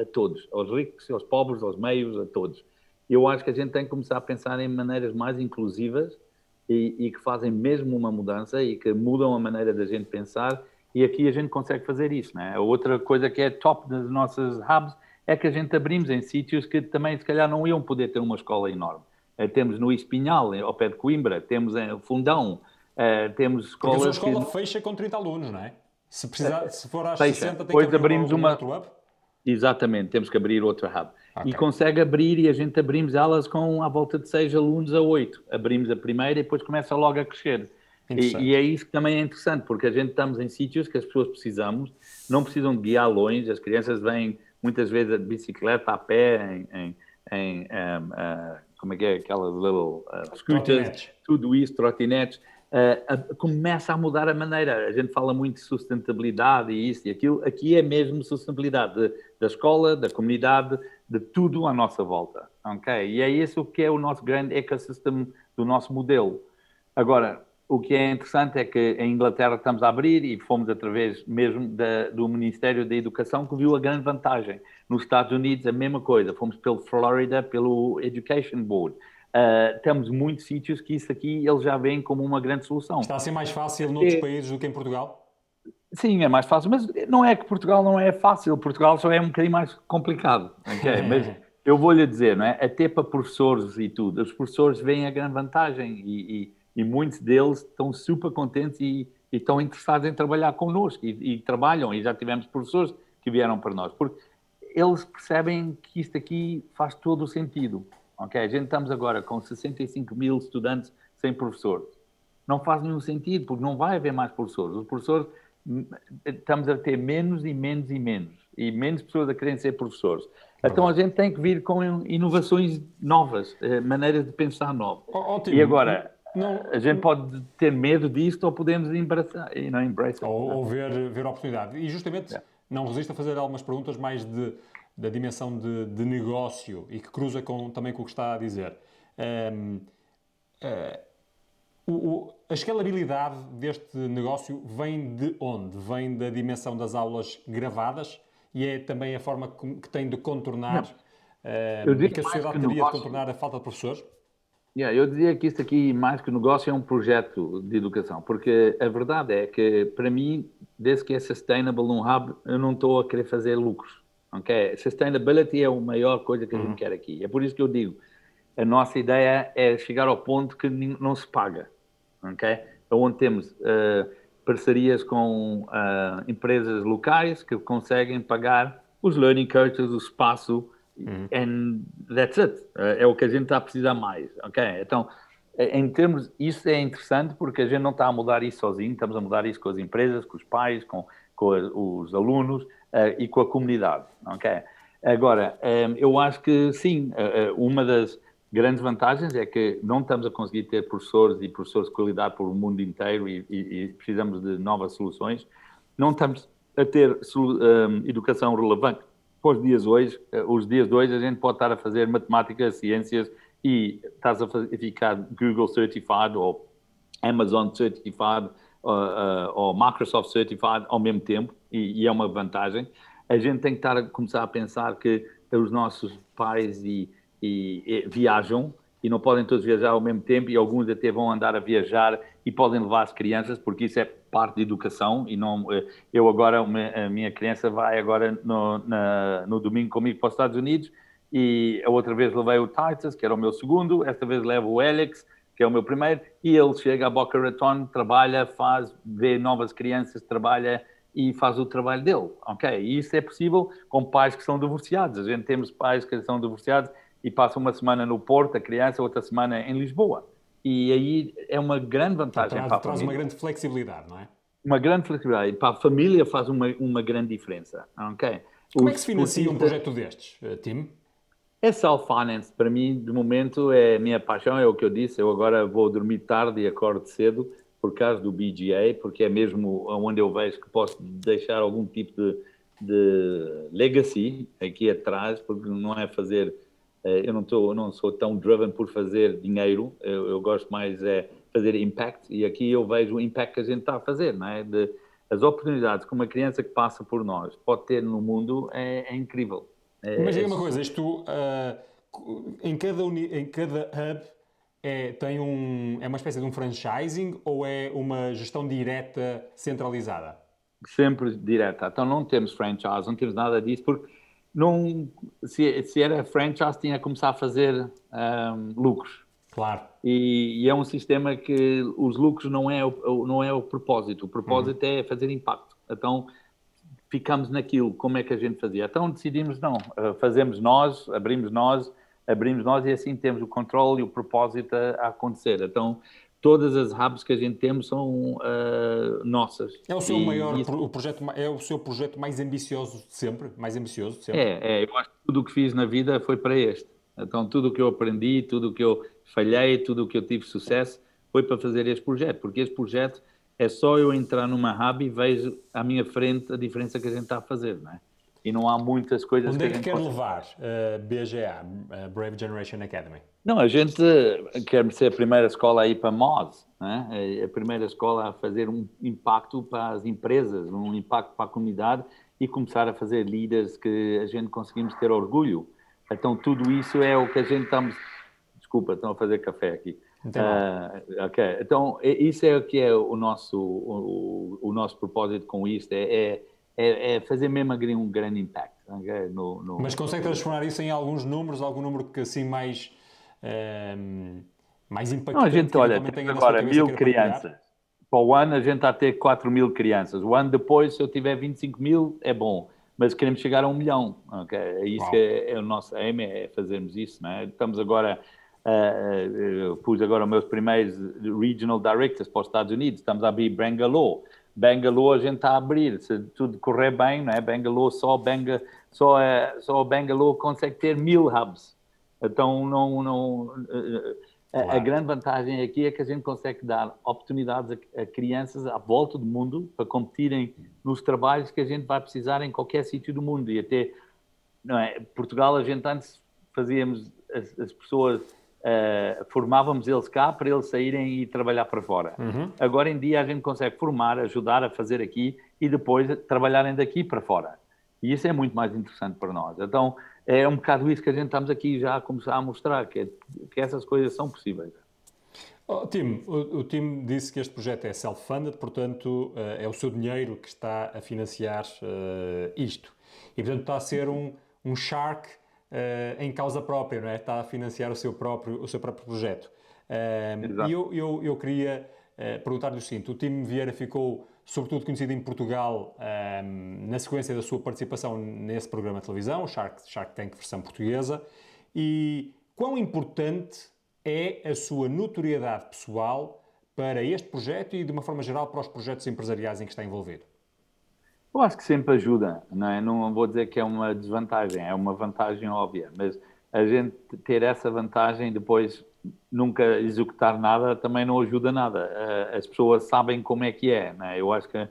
a todos, aos ricos, aos pobres, aos meios, a todos. Eu acho que a gente tem que começar a pensar em maneiras mais inclusivas e que fazem mesmo uma mudança e que mudam a maneira da gente pensar, e aqui a gente consegue fazer isso, não é? A outra coisa que é top das nossas hubs é que a gente abrimos em sítios que também se calhar não iam poder ter uma escola enorme. Temos no Espinhal, ao pé de Coimbra, temos em Fundão, temos escolas... Porque a sua escola fecha com 30 alunos, não é? Se for às fecha. 60 tem que Depois abrir abrimos um outro hub? Exatamente, temos que abrir outro hub. Ok. E consegue abrir e a gente abrimos elas com à volta de 6 alunos a 8. Abrimos a primeira e depois começa logo a crescer. E Interessante. é isso que também é interessante, porque a gente estamos em sítios que as pessoas precisamos, não precisam de guiar longe, as crianças vêm muitas vezes de bicicleta, a pé, como é que é, aquelas little scooters, Trotinetes. tudo isso, trotinetes. Começa a mudar a maneira. A gente fala muito de sustentabilidade e isso e aquilo. Aqui é mesmo sustentabilidade da escola, da comunidade, de tudo à nossa volta. Okay? E é isso que é o nosso grande ecossistema do nosso modelo. Agora, o que é interessante é que em Inglaterra estamos a abrir e fomos através mesmo do Ministério da Educação que viu a grande vantagem. Nos Estados Unidos, a mesma coisa. Fomos pelo Florida, pelo Education Board. Temos muitos sítios que isso aqui eles já veem como uma grande solução. Está a ser mais fácil noutros países do que em Portugal? Sim, é mais fácil, mas não é que Portugal não é fácil, Portugal só é um bocadinho mais complicado, ok? Mas eu vou-lhe dizer, não é? Até para professores e tudo, os professores veem a grande vantagem e muitos deles estão super contentes e estão interessados em trabalhar connosco e trabalham, e já tivemos professores que vieram para nós, porque eles percebem que isto aqui faz todo o sentido, ok? A gente estamos agora com 65 mil estudantes sem professores. Não faz nenhum sentido, porque não vai haver mais professores. Os professores estamos a ter menos e menos e menos. E menos pessoas a querem ser professores. Então a Verdade. gente tem que vir com inovações novas, maneiras de pensar novas. E Ótimo. agora, Não, a gente pode ter medo disto ou podemos embrace it. ou ver a oportunidade. E justamente Yeah. não resisto a fazer algumas perguntas mais da dimensão de negócio e que cruza também com o que está a dizer. Ahm, ah, a escalabilidade deste negócio vem de onde? Vem da dimensão das aulas gravadas e é também a forma que tem de contornar Yeah. Eu e diria que a mais que sociedade teria de negócio. contornar a falta de professores? Eu diria que isto aqui, mais que negócio, é um projeto de educação, porque a verdade é que, para mim, desde que é sustainable num hub, eu não estou a querer fazer lucros. Okay? Sustainability é a maior coisa que a gente quer aqui. É por isso que eu digo, a nossa ideia é chegar ao ponto que não se paga. Okay? Onde temos parcerias com empresas locais que conseguem pagar os learning coaches, o espaço, and that's it. É o que a gente está a precisar mais. Okay? Então, em termos, isso é interessante porque a gente não está a mudar isso sozinho, estamos a mudar isso com as empresas, com os pais, com os alunos e com a comunidade. Okay? Agora, eu acho que sim, uma das grandes vantagens é que não estamos a conseguir ter professores e professores de qualidade por o mundo inteiro e precisamos de novas soluções. Não estamos a ter educação relevante para os dias hoje. Os dias de hoje a gente pode estar a fazer matemática, ciências e estás a ficar Google Certified ou Amazon Certified ou Microsoft Certified ao mesmo tempo e é uma vantagem. A gente tem que estar a começar a pensar que os nossos pais e viajam e não podem todos viajar ao mesmo tempo e alguns até vão andar a viajar e podem levar as crianças porque isso é parte da educação e não eu agora a minha criança vai agora no domingo comigo para os Estados Unidos e a outra vez levei o Titus que era o meu segundo, esta vez levo o Alex que é o meu primeiro e ele chega a Boca Raton, trabalha, vê novas crianças, trabalha e faz o trabalho dele, ok? E isso é possível com pais que são divorciados. A gente temos pais que são divorciados e passam uma semana no Porto, a criança, outra semana em Lisboa. E aí é uma grande vantagem para a Traz uma família. grande flexibilidade, não é? Uma grande flexibilidade. E para a família faz uma grande diferença, ok? Como é que Os se financia um esportistas... projeto destes, Tim? É self-finance, para mim, de momento, é a minha paixão, é o que eu disse. Eu agora vou dormir tarde e acordo cedo por causa do BGA, porque é mesmo onde eu vejo que posso deixar algum tipo de legacy aqui atrás, porque não é fazer... Eu não sou tão driven por fazer dinheiro, eu gosto mais é fazer impact, e aqui eu vejo o impact que a gente está a fazer, não é? As oportunidades que uma criança que passa por nós pode ter no mundo é incrível. Mas diga uma coisa, isto em cada hub é uma espécie de um franchising ou é uma gestão direta centralizada? Sempre direta. Então não temos franchise, não temos nada disso, porque não, se era franchise tinha que começar a fazer lucros. Claro. E é um sistema que os lucros não é o propósito. O propósito é fazer impacto. Então ficamos naquilo, como é que a gente fazia? Então decidimos, não, abrimos nós, e assim temos o controle e o propósito a acontecer. Então, todas as hubs que a gente temos são nossas. É o seu maior, o projeto, é o seu projeto mais ambicioso de sempre? Mais ambicioso de sempre? Eu acho que tudo o que fiz na vida foi para este. Então, tudo o que eu aprendi, tudo o que eu falhei, tudo o que eu tive sucesso, foi para fazer este projeto, porque este projeto é só eu entrar numa hub e vejo à minha frente a diferença que a gente está a fazer, não é? E não há muitas coisas Onde que é a que gente quer possa... levar a BGA, a Brave Generation Academy? Não, a gente quer ser a primeira escola a ir para Moz, né? A primeira escola a fazer um impacto para as empresas, um impacto para a comunidade e começar a fazer líderes que a gente conseguimos ter orgulho. Então, tudo isso é o que a gente estamos... Desculpa, estão a fazer café aqui. Não tem mal. Ok, então, isso é o que é o nosso propósito com isto, é fazer mesmo um grande impact. Okay? Mas consegue transformar isso em alguns números, algum número que assim mais, mais Não, a impactante gente, que olha, eventualmente temos tenha na sua agora cabeça 1000 queira partilhar? crianças. Para o ano a gente está a ter 4.000 crianças. O ano depois, se eu tiver 25.000, é bom. Mas queremos chegar a 1 milhão. Okay? É isso que Uau. é o nosso aim, é fazermos isso. Não é? Estamos agora, pus agora os meus primeiros Regional Directors para os Estados Unidos. Estamos a abrir Bangalore. Bangalore a gente está a abrir. Se tudo correr bem, não é? Bangalore, só Bangalore consegue ter 1.000 hubs. Então, a Claro. grande vantagem aqui é que a gente consegue dar oportunidades a crianças à volta do mundo para competirem nos trabalhos que a gente vai precisar em qualquer sítio do mundo. E até, não é? Portugal, a gente antes fazíamos as pessoas, formávamos eles cá para eles saírem e trabalhar para fora. Agora em dia a gente consegue formar, ajudar a fazer aqui e depois trabalharem daqui para fora. E isso é muito mais interessante para nós. Então, é um bocado isso que a gente estamos aqui já a começar a mostrar, que essas coisas são possíveis. Tim, o Tim disse que este projeto é self-funded, portanto, é o seu dinheiro que está a financiar isto. E, portanto, está a ser um shark em causa própria, não é? Está a financiar o seu próprio projeto. E eu queria perguntar-lhe o seguinte: o Tim Vieira ficou, sobretudo, conhecido em Portugal na sequência da sua participação nesse programa de televisão, o Shark Tank versão portuguesa, e quão importante é a sua notoriedade pessoal para este projeto e, de uma forma geral, para os projetos empresariais em que está envolvido? Eu acho que sempre ajuda, não é? Não vou dizer que é uma desvantagem, é uma vantagem óbvia, mas a gente ter essa vantagem e depois nunca executar nada também não ajuda nada. As pessoas sabem como é que é, não é? Eu acho que a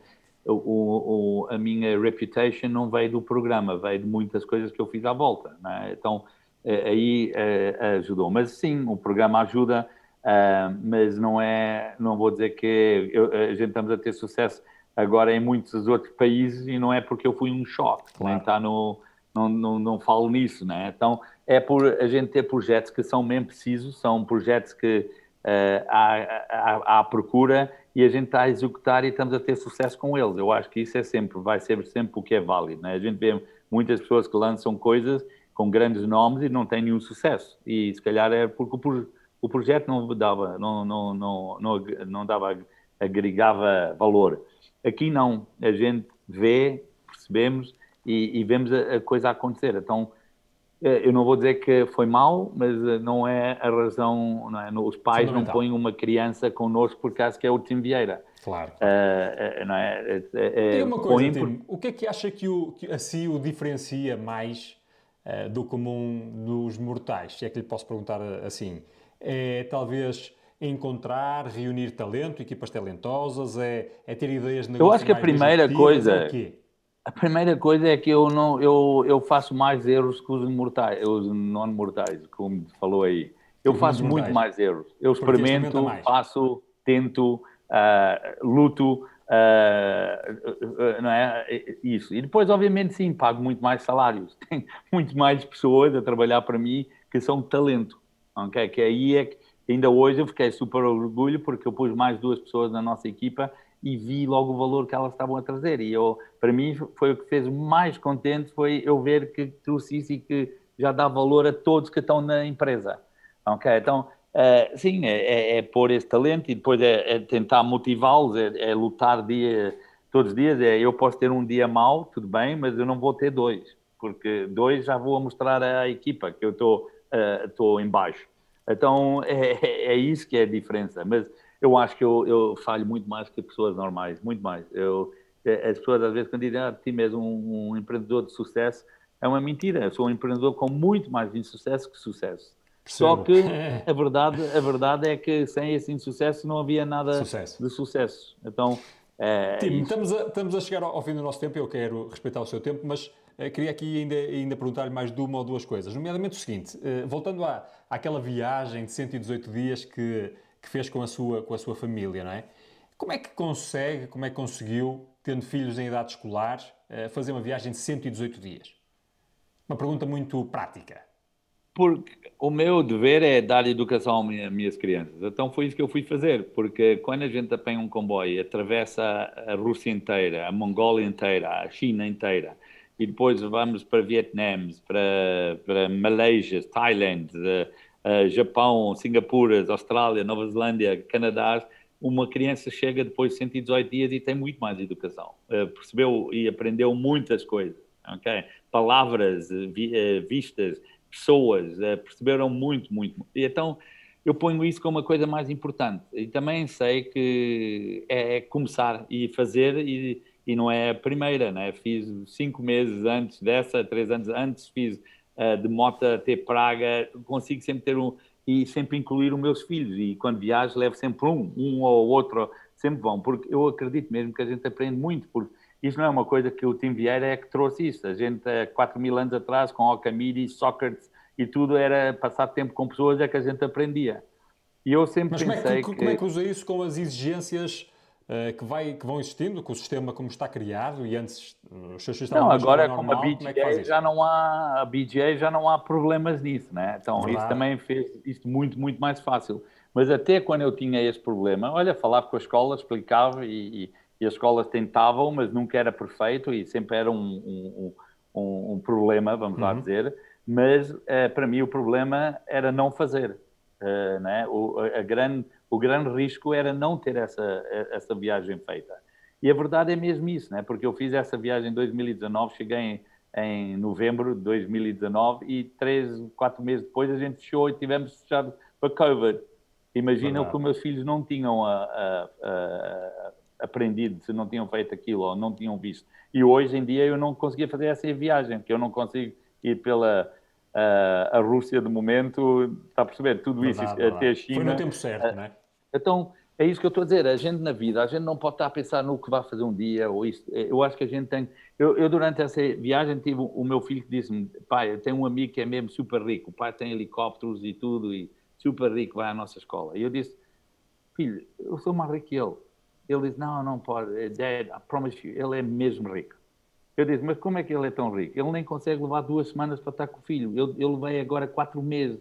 minha reputation não veio do programa, veio de muitas coisas que eu fiz à volta, não é? Então, aí ajudou. Mas sim, o programa ajuda, mas não vou dizer que a gente estamos a ter sucesso agora em muitos outros países e não é porque eu fui um choque, Claro. nem está não falo nisso, né? Então é por a gente ter projetos que são mesmo precisos, são projetos que há procura e a gente está a executar e estamos a ter sucesso com eles. Eu acho que isso vai ser sempre o que é válido, né? A gente vê muitas pessoas que lançam coisas com grandes nomes e não têm nenhum sucesso e se calhar é porque o projeto não agregava valor. Aqui não, a gente vê, percebemos e vemos a coisa acontecer. Então, eu não vou dizer que foi mau, mas não é a razão, não é? Os pais não põem uma criança connosco por causa que é o Tim Vieira. Claro. Não é? Diga uma coisa, Tim, o que é que acha que assim o diferencia mais do comum dos mortais? Se é que lhe posso perguntar assim. É talvez encontrar, reunir talento, equipas talentosas, é ter ideias de Eu acho negócio que a mais primeira disruptivas, é o coisa, quê? é que eu faço mais erros que os mortais, os não-mortais, como falou aí. Eu Que os faço muito mortais. mais erros. Eu Porque experimenta experimento, mais. faço, tento, luto, não é? Isso. E depois, obviamente, sim, pago muito mais salários. Tem muito mais pessoas a trabalhar para mim que são talento. Okay? Que aí é que ainda hoje eu fiquei super orgulho porque eu pus mais 2 pessoas na nossa equipa e vi logo o valor que elas estavam a trazer. E para mim, foi o que fez mais contente, foi eu ver que trouxe isso e que já dá valor a todos que estão na empresa. Ok? Então, sim, é pôr esse talento e depois é tentar motivá-los, é lutar todos os dias, eu posso ter um dia mau, tudo bem, mas eu não vou ter 2, porque 2 já vou mostrar à equipa que eu estou em baixo. Então, é isso que é a diferença. Mas eu acho que eu falho muito mais que pessoas normais, muito mais. As pessoas, às vezes, quando dizem, Tim, és um empreendedor de sucesso, é uma mentira. Eu sou um empreendedor com muito mais insucesso que sucesso. Só Percebo. que a verdade é que sem esse insucesso não havia nada Sucesso. de sucesso. Então, é Tim, isso. estamos a chegar ao fim do nosso tempo. Eu quero respeitar o seu tempo, mas queria aqui ainda perguntar-lhe mais de uma ou duas coisas. Nomeadamente o seguinte, voltando àquela viagem de 118 dias que fez com a sua família, não é? Como é que conseguiu, tendo filhos em idade escolar, fazer uma viagem de 118 dias? Uma pergunta muito prática. Porque o meu dever é dar educação às minhas crianças. Então foi isso que eu fui fazer, porque quando a gente apanha um comboio e atravessa a Rússia inteira, a Mongólia inteira, a China inteira, e depois vamos para Vietnã, para Malásia, Tailândia, Japão, Singapura, Austrália, Nova Zelândia, Canadá, uma criança chega depois de 118 dias e tem muito mais educação. Percebeu e aprendeu muitas coisas, ok? Palavras, vistas, pessoas, perceberam muito, muito. E então eu ponho isso como a coisa mais importante. E também sei que é começar e fazer, e não é a primeira, né? Fiz 5 meses antes dessa, 3 anos antes, fiz de moto até Praga, consigo sempre ter e sempre incluir os meus filhos. E quando viajo, levo sempre um ou outro, sempre vão, porque eu acredito mesmo que a gente aprende muito, porque isto não é uma coisa que o Tim Vieira é que trouxe isso. A gente, há 4.000 anos atrás, com Alcamiri, Sócrates e tudo, era passar tempo com pessoas, é que a gente aprendia. E eu sempre Mas pensei como é que... que usa isso com as exigências que vão existindo, com o sistema como está criado e antes os seus filhos estavam Não, numa escola agora como a normal, como é que faz BGA isso? já não há problemas nisso, né? Então isso Verdade. também fez isto muito, muito mais fácil. Mas até quando eu tinha esse problema, olha, falava com a escola, explicava e as escolas tentavam, mas nunca era perfeito e sempre era um problema, vamos lá dizer. Mas para mim o problema era não fazer, né? O grande risco era não ter essa viagem feita. E a verdade é mesmo isso, né? Porque eu fiz essa viagem em 2019, cheguei em novembro de 2019 e 3, 4 meses depois a gente fechou e tivemos fechado para Covid. Imagina o que Verdade. os meus filhos não tinham aprendido, se não tinham feito aquilo ou não tinham visto. E hoje em dia eu não conseguia fazer essa viagem, porque eu não consigo ir pela a Rússia de momento, está a perceber? Tudo isso Verdade, até verdade. a Foi no China. tempo certo, não é? Então, é isso que eu estou a dizer. A gente na vida, a gente não pode estar a pensar no que vai fazer um dia ou isso. Eu acho que a gente tem... Eu durante essa viagem, tive o meu filho que disse-me, pai, eu tenho um amigo que é mesmo super rico. O pai tem helicópteros e tudo, e super rico, vai à nossa escola. E eu disse, filho, eu sou mais rico que ele. Ele disse, não, não pode. Dad, I promise you, ele é mesmo rico. Eu disse, mas como é que ele é tão rico? Ele nem consegue levar 2 semanas para estar com o filho. Eu levei agora 4 meses.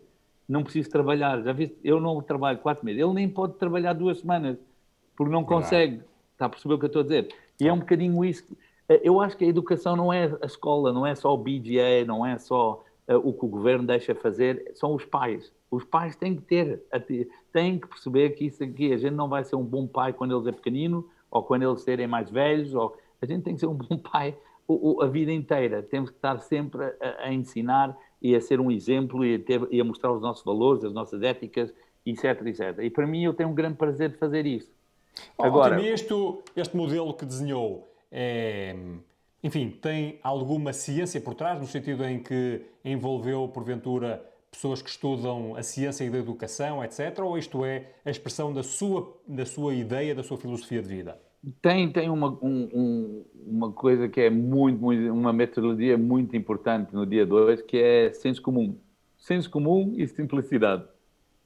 Não preciso trabalhar. Já viste? Eu não trabalho 4 meses. Ele nem pode trabalhar 2 semanas, porque não Verdade. consegue. Está a perceber o que eu estou a dizer? E é um Estou. bocadinho isso. Eu acho que a educação não é a escola, não é só o BGA, não é só o que o governo deixa fazer, são os pais. Os pais têm que têm que perceber que isso aqui, a gente não vai ser um bom pai quando eles é pequenino, ou quando eles serem mais velhos, ou a gente tem que ser um bom pai a vida inteira. Temos que estar sempre a ensinar e a ser um exemplo e a mostrar os nossos valores, as nossas éticas, etc, etc. E para mim eu tenho um grande prazer de fazer isso. Tim, Agora, e este modelo que desenhou enfim, tem alguma ciência por trás, no sentido em que envolveu, porventura, pessoas que estudam a ciência e da educação, etc., ou isto é a expressão da sua ideia, da sua filosofia de vida? tem uma coisa que é uma metodologia muito importante no dia 2, que é senso comum. Senso comum e simplicidade.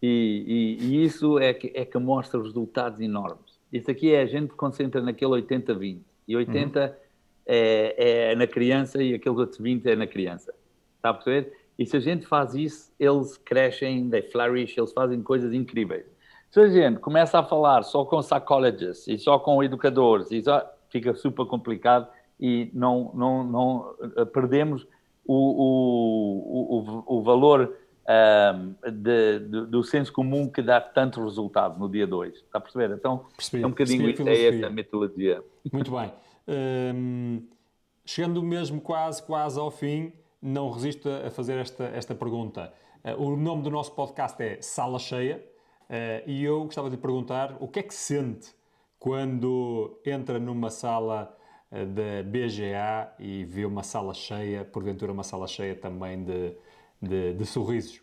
E isso é que mostra resultados enormes. Isso aqui é a gente que concentra naquele 80-20. E 80 é na criança e aqueles outros 20 é na criança. Está a perceber? E se a gente faz isso, eles crescem, they flourish, eles fazem coisas incríveis. Se a gente começa a falar só com psychologists e só com educadores, fica super complicado e não perdemos o valor do senso comum que dá tanto resultado no dia 2. Está a perceber? Então, é um Percebi bocadinho a isso, é essa a filosofia. metodologia. Muito bem. chegando mesmo quase ao fim, não resisto a fazer esta pergunta. O nome do nosso podcast é Sala Cheia, e eu gostava de lhe perguntar o que é que sente quando entra numa sala da BGA e vê uma sala cheia, porventura uma sala cheia também de sorrisos.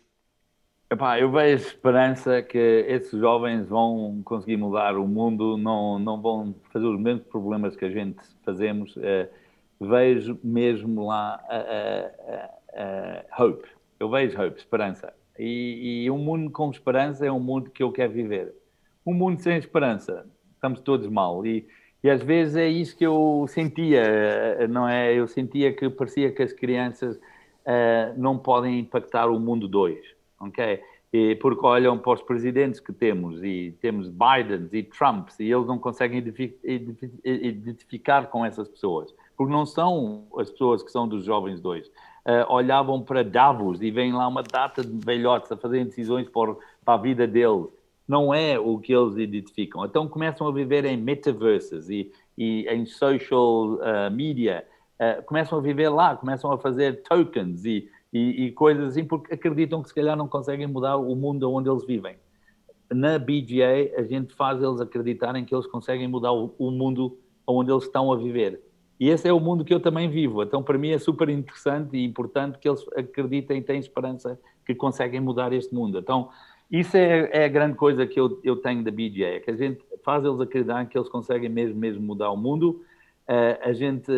Epá, eu vejo esperança que esses jovens vão conseguir mudar o mundo, não vão fazer os mesmos problemas que a gente fazemos. Vejo mesmo lá hope. Eu vejo hope, esperança. E um mundo com esperança é um mundo que eu quero viver. Um mundo sem esperança, estamos todos mal. E às vezes é isso que eu sentia, não é? Eu sentia que parecia que as crianças não podem impactar o mundo dois, ok? E porque olham para os presidentes que temos, e temos Bidens e Trumps, e eles não conseguem identificar com essas pessoas, porque não são as pessoas que são dos jovens dois. Olhavam para Davos e vêm lá uma data de velhotes a fazerem decisões para a vida deles. Não é o que eles identificam. Então começam a viver em metaverses e em social media, começam a viver lá, começam a fazer tokens e coisas assim, porque acreditam que se calhar não conseguem mudar o mundo onde eles vivem. Na BGA, a gente faz eles acreditarem que eles conseguem mudar o mundo onde eles estão a viver. E esse é o mundo que eu também vivo. Então, para mim, é super interessante e importante que eles acreditem e têm esperança que conseguem mudar este mundo. Então, isso é a grande coisa que eu tenho da BGA, é que a gente faz eles acreditarem que eles conseguem mesmo mudar o mundo. A gente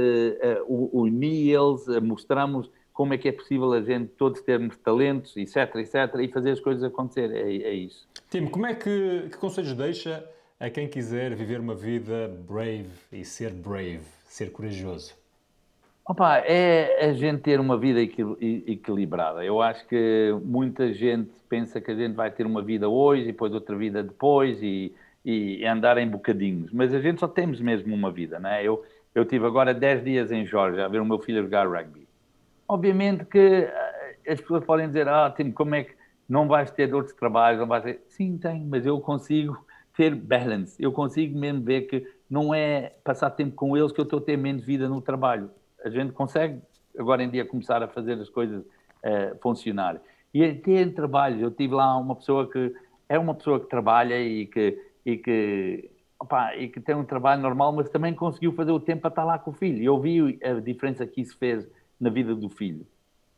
unir eles, mostramos como é que é possível a gente todos termos talentos, etc, e fazer as coisas acontecer. É isso. Tim, como é que conselhos deixa a quem quiser viver uma vida brave e ser brave, ser corajoso? Opa, é a gente ter uma vida equilibrada. Eu acho que muita gente pensa que a gente vai ter uma vida hoje e depois outra vida depois e andar em bocadinhos. Mas a gente só temos mesmo uma vida, não é? Eu tive agora 10 dias em Geórgia a ver o meu filho jogar rugby. Obviamente que as pessoas podem dizer, Tim, como é que não vais ter outros trabalhos? Não vais ter... Sim, tenho, mas eu consigo ter balance. Eu consigo mesmo ver que não é passar tempo com eles que eu estou a ter menos vida no trabalho. A gente consegue, agora em dia, começar a fazer as coisas funcionar. E até em trabalho, eu tive lá uma pessoa que é uma pessoa que trabalha e que tem um trabalho normal, mas também conseguiu fazer o tempo para estar lá com o filho. E eu vi a diferença que isso fez na vida do filho.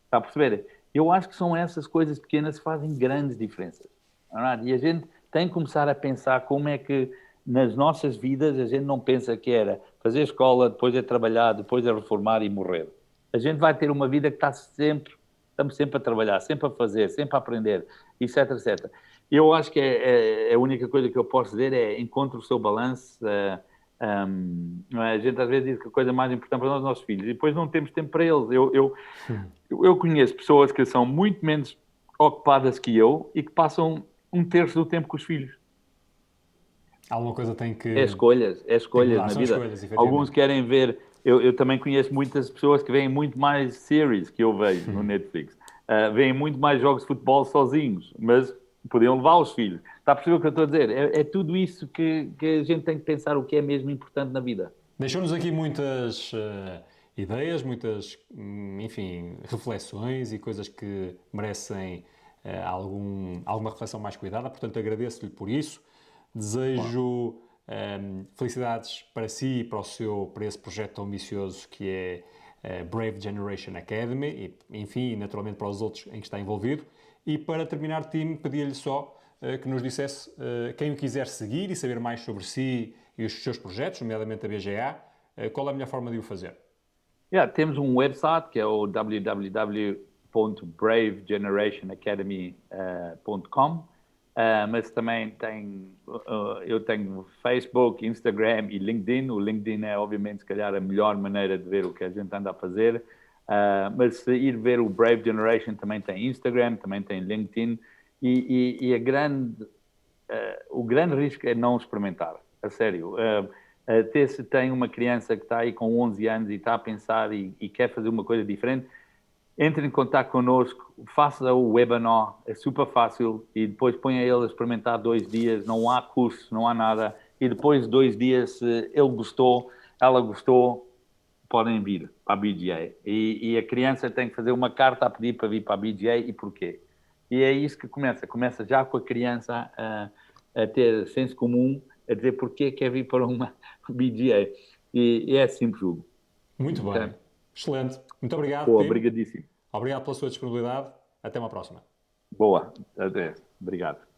Está a perceber? Eu acho que são essas coisas pequenas que fazem grandes diferenças. E a gente tem que começar a pensar como é que nas nossas vidas a gente não pensa que era fazer escola, depois é trabalhar, depois é reformar e morrer. A gente vai ter uma vida que estamos sempre a trabalhar, sempre a fazer, sempre a aprender, etc, etc. Eu acho que a única coisa que eu posso dizer é encontre o seu balanço. A gente às vezes diz que a coisa mais importante para nós é os nossos filhos e depois não temos tempo para eles. Eu conheço pessoas que são muito menos ocupadas que eu e que passam um terço do tempo com os filhos. Alguma coisa tem que... É escolhas mudar, na são vida. escolhas, Alguns efetivamente. querem ver... Eu também conheço muitas pessoas que veem muito mais séries que eu vejo no Netflix. Veem muito mais jogos de futebol sozinhos, mas podiam levar os filhos. Está a perceber o que eu estou a dizer? É tudo isso que a gente tem que pensar o que é mesmo importante na vida. Deixou-nos aqui muitas ideias, muitas, enfim, reflexões e coisas que merecem alguma reflexão mais cuidada. Portanto, agradeço-lhe por isso. Desejo felicidades para si e para esse projeto tão ambicioso que é Brave Generation Academy e, enfim, naturalmente para os outros em que está envolvido. E para terminar, Tim, pedia-lhe só que nos dissesse quem o quiser seguir e saber mais sobre si e os seus projetos, nomeadamente a BGA, qual é a melhor forma de o fazer? Temos um website que é o www.bravegenerationacademy.com, mas também eu tenho Facebook, Instagram e LinkedIn. O LinkedIn é, obviamente, se calhar a melhor maneira de ver o que a gente anda a fazer. Mas se ir ver o Brave Generation, também tem Instagram, também tem LinkedIn. E o grande risco é não experimentar, a sério. Até se tem uma criança que está aí com 11 anos e está a pensar e quer fazer uma coisa diferente, entre em contato connosco, faça o webinar, é super fácil, e depois ponha ele a experimentar 2 dias, não há curso, não há nada, e depois de 2 dias, se ele gostou, ela gostou, podem vir para a BGA. E a criança tem que fazer uma carta a pedir para vir para a BGA e porquê. E é isso que começa. Começa já com a criança a ter senso comum, a dizer porquê quer vir para uma BGA. E é simples, Hugo. Muito Ok? bem. Excelente. Muito obrigado, Boa, Tim. obrigadíssimo. Obrigado pela sua disponibilidade. Até uma próxima. Boa, até. Obrigado.